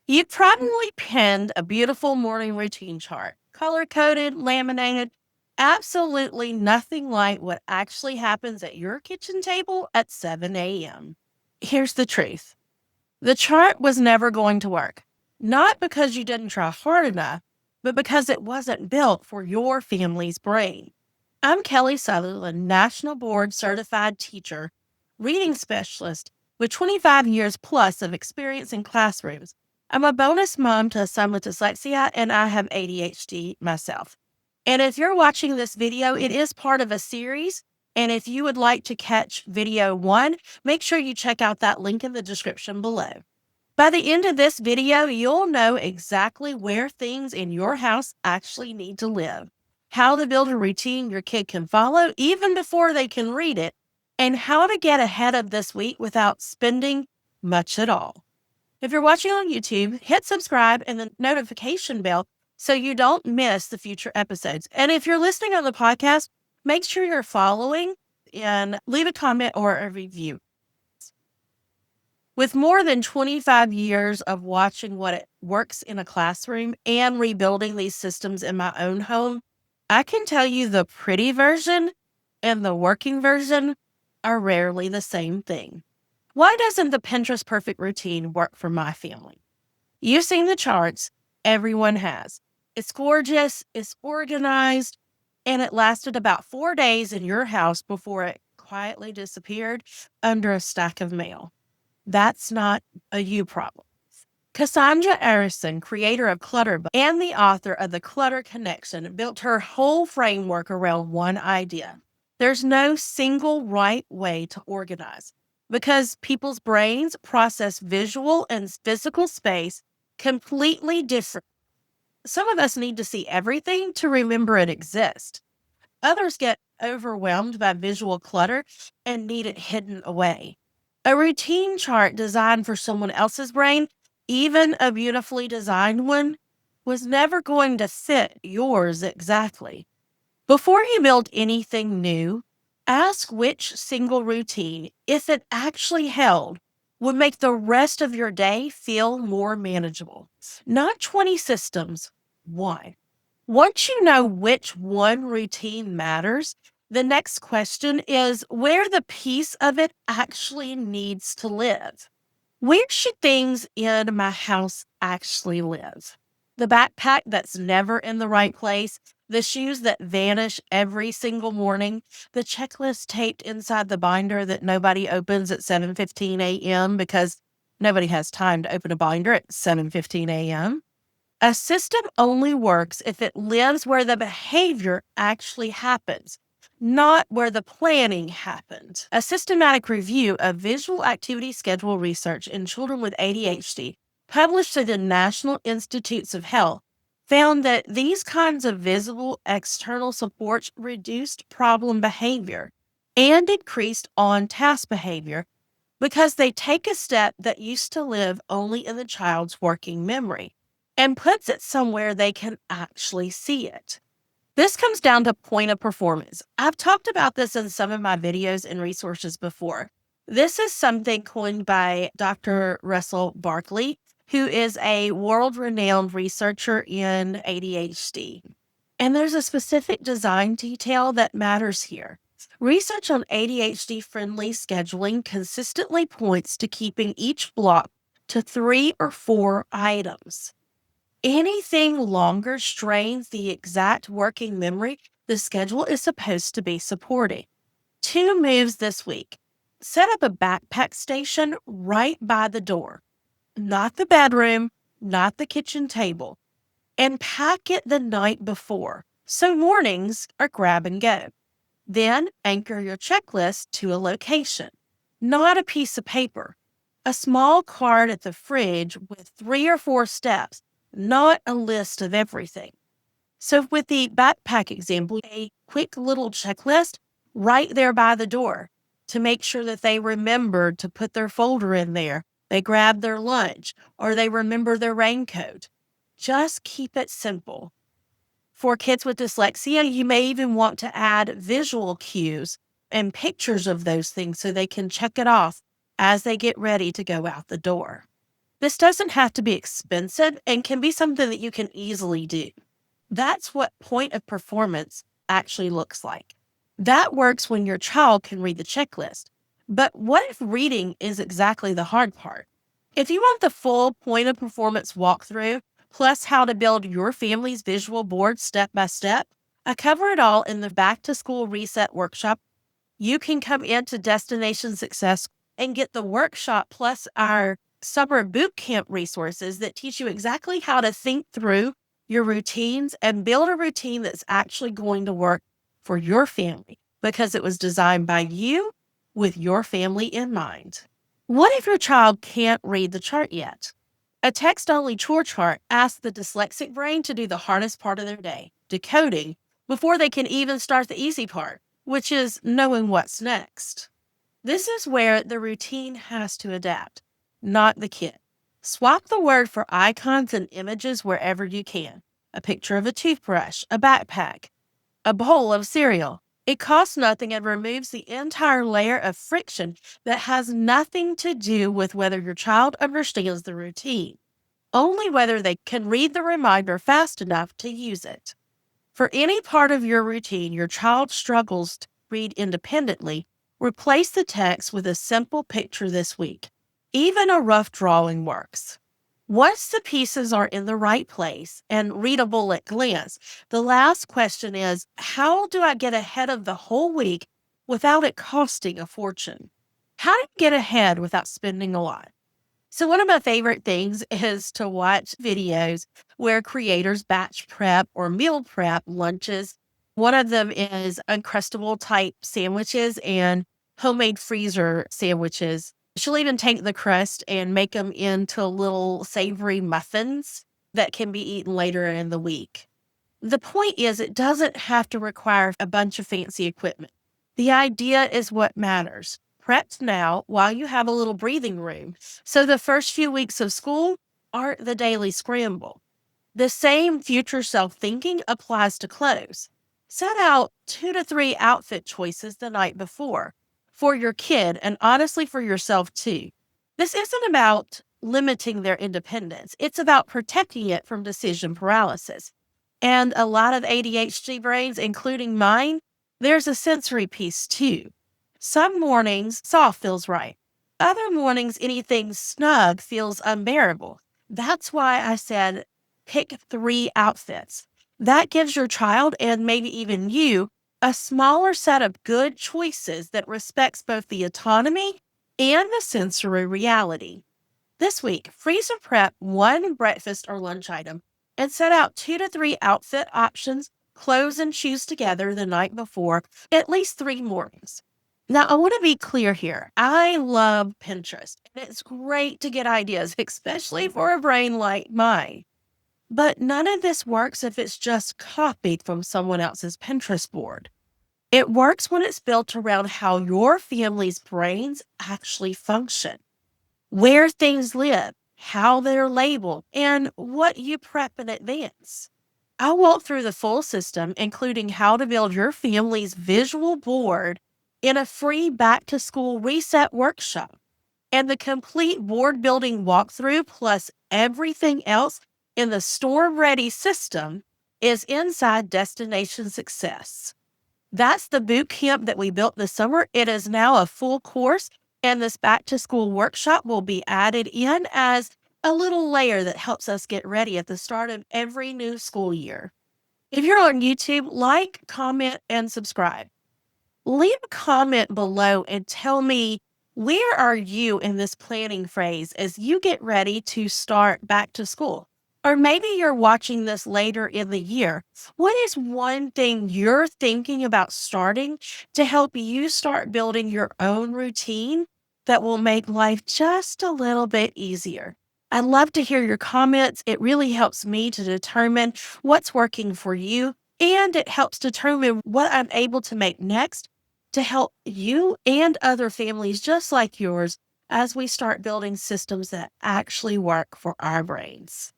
You probably pinned a beautiful morning routine chart, color coded, laminated, absolutely nothing like what actually happens at your kitchen table at 7 a.m. Here's the truth: the chart was never going to work. Not because you didn't try hard enough, but because it wasn't built for your family's brain. I'm Kelly Sutherland, National Board Certified Teacher, reading specialist with 25 years plus of experience in classrooms. I'm a bonus mom to a son with dyslexia, and I have ADHD myself. And if you're watching this video, it is part of a series. And if you would like to catch video 1, make sure you check out that link in the description below. By the end of this video, you'll know exactly where things in your house actually need to live, how to build a routine your kid can follow even before they can read it, and how to get ahead of this week without spending much at all. If you're watching on YouTube, hit subscribe and the notification bell so you don't miss the future episodes. And if you're listening on the podcast, make sure you're following and leave a comment or a review. With more than 25 years of watching what it works in a classroom and rebuilding these systems in my own home, I can tell you the pretty version and the working version are rarely the same thing. Why doesn't the Pinterest perfect routine work for my family? You've seen the charts. Everyone has. It's gorgeous, it's organized, and it lasted about 4 days in your house before it quietly disappeared under a stack of mail. That's not a you problem. Cassandra Arison, creator of Clutterbug and the author of The Clutter Connection, built her whole framework around one idea. There's no single right way to organize because people's brains process visual and physical space completely different. Some of us need to see everything to remember it exists. Others get overwhelmed by visual clutter and need it hidden away. A routine chart designed for someone else's brain, even a beautifully designed one, was never going to fit yours exactly. Before you build anything new, ask which single routine, if it actually held, would make the rest of your day feel more manageable. Not 20 systems, one. Once you know which one routine matters, the next question is where the piece of it actually needs to live. Where should things in my house actually live? The backpack that's never in the right place, the shoes that vanish every single morning, the checklist taped inside the binder that nobody opens at 7:15 a.m. because nobody has time to open a binder at 7:15 a.m. A system only works if it lives where the behavior actually happens, not where the planning happened. A systematic review of visual activity schedule research in children with ADHD, published through the National Institutes of Health, found that these kinds of visible external supports reduced problem behavior and increased on-task behavior because they take a step that used to live only in the child's working memory and puts it somewhere they can actually see it. This comes down to point of performance. I've talked about this in some of my videos and resources before. This is something coined by Dr. Russell Barkley, who is a world-renowned researcher in ADHD. And there's a specific design detail that matters here. Research on ADHD-friendly scheduling consistently points to keeping each block to 3 or 4 items. Anything longer strains the exact working memory the schedule is supposed to be supporting. 2 moves this week. Set up a backpack station right by the door, not the bedroom, not the kitchen table, and pack it the night before, so mornings are grab and go. Then anchor your checklist to a location, not a piece of paper. A small card at the fridge with 3 or 4 steps, not a list of everything. So with the backpack example, a quick little checklist right there by the door to make sure that they remembered to put their folder in there, they grabbed their lunch, or they remember their raincoat. Just keep it simple. For kids with dyslexia, you may even want to add visual cues and pictures of those things so they can check it off as they get ready to go out the door. This doesn't have to be expensive and can be something that you can easily do. That's what point of performance actually looks like. That works when your child can read the checklist. But what if reading is exactly the hard part? If you want the full point of performance walkthrough, plus how to build your family's visual board step by step, I cover it all in the Back to School Reset workshop. You can come into Destination Success and get the workshop plus our summer boot camp resources that teach you exactly how to think through your routines and build a routine that's actually going to work for your family because it was designed by you with your family in mind. What if your child can't read the chart yet? A text only chore chart asks the dyslexic brain to do the hardest part of their day, decoding, before they can even start the easy part, which is knowing what's next. This is where the routine has to adapt, not the kid. Swap the word for icons and images wherever you can. A picture of a toothbrush, a backpack, a bowl of cereal. It costs nothing and removes the entire layer of friction that has nothing to do with whether your child understands the routine, only whether they can read the reminder fast enough to use it. For any part of your routine your child struggles to read independently, replace the text with a simple picture this week. Even a rough drawing works. Once the pieces are in the right place and readable at glance, the last question is, how do I get ahead of the whole week without it costing a fortune? How do you get ahead without spending a lot? So, one of my favorite things is to watch videos where creators batch prep or meal prep lunches. One of them is Uncrustable type sandwiches and homemade freezer sandwiches. She'll even take the crust and make them into little savory muffins that can be eaten later in the week. The point is, it doesn't have to require a bunch of fancy equipment. The idea is what matters. Prep now while you have a little breathing room. So the first few weeks of school aren't the daily scramble. The same future self thinking applies to clothes. Set out 2 to 3 outfit choices the night before for your kid and honestly for yourself too. This isn't about limiting their independence, it's about protecting it from decision paralysis. And a lot of ADHD brains, including mine, there's a sensory piece too. Some mornings, soft feels right. Other mornings, anything snug feels unbearable. That's why I said pick 3 outfits. That gives your child and maybe even you a smaller set of good choices that respects both the autonomy and the sensory reality. This week, freeze or prep one breakfast or lunch item and set out 2 to 3 outfit options, clothes and shoes together the night before, at least 3 mornings. Now, I want to be clear here. I love Pinterest, and it's great to get ideas, especially for a brain like mine. But none of this works if it's just copied from someone else's Pinterest board. It works when it's built around how your family's brains actually function, where things live, how they're labeled, and what you prep in advance. I'll walk through the full system, including how to build your family's visual board in a free back to school reset workshop. And the complete board building walkthrough, plus everything else in the storm ready system, is inside Destination Success. That's the boot camp that we built this summer. It is now a full course, and this back to school workshop will be added in as a little layer that helps us get ready at the start of every new school year. If you're on YouTube, like, comment, and subscribe. Leave a comment below and tell me, where are you in this planning phase as you get ready to start back to school? Or maybe you're watching this later in the year. What is one thing you're thinking about starting to help you start building your own routine that will make life just a little bit easier? I'd love to hear your comments. It really helps me to determine what's working for you, and it helps determine what I'm able to make next to help you and other families just like yours as we start building systems that actually work for our brains.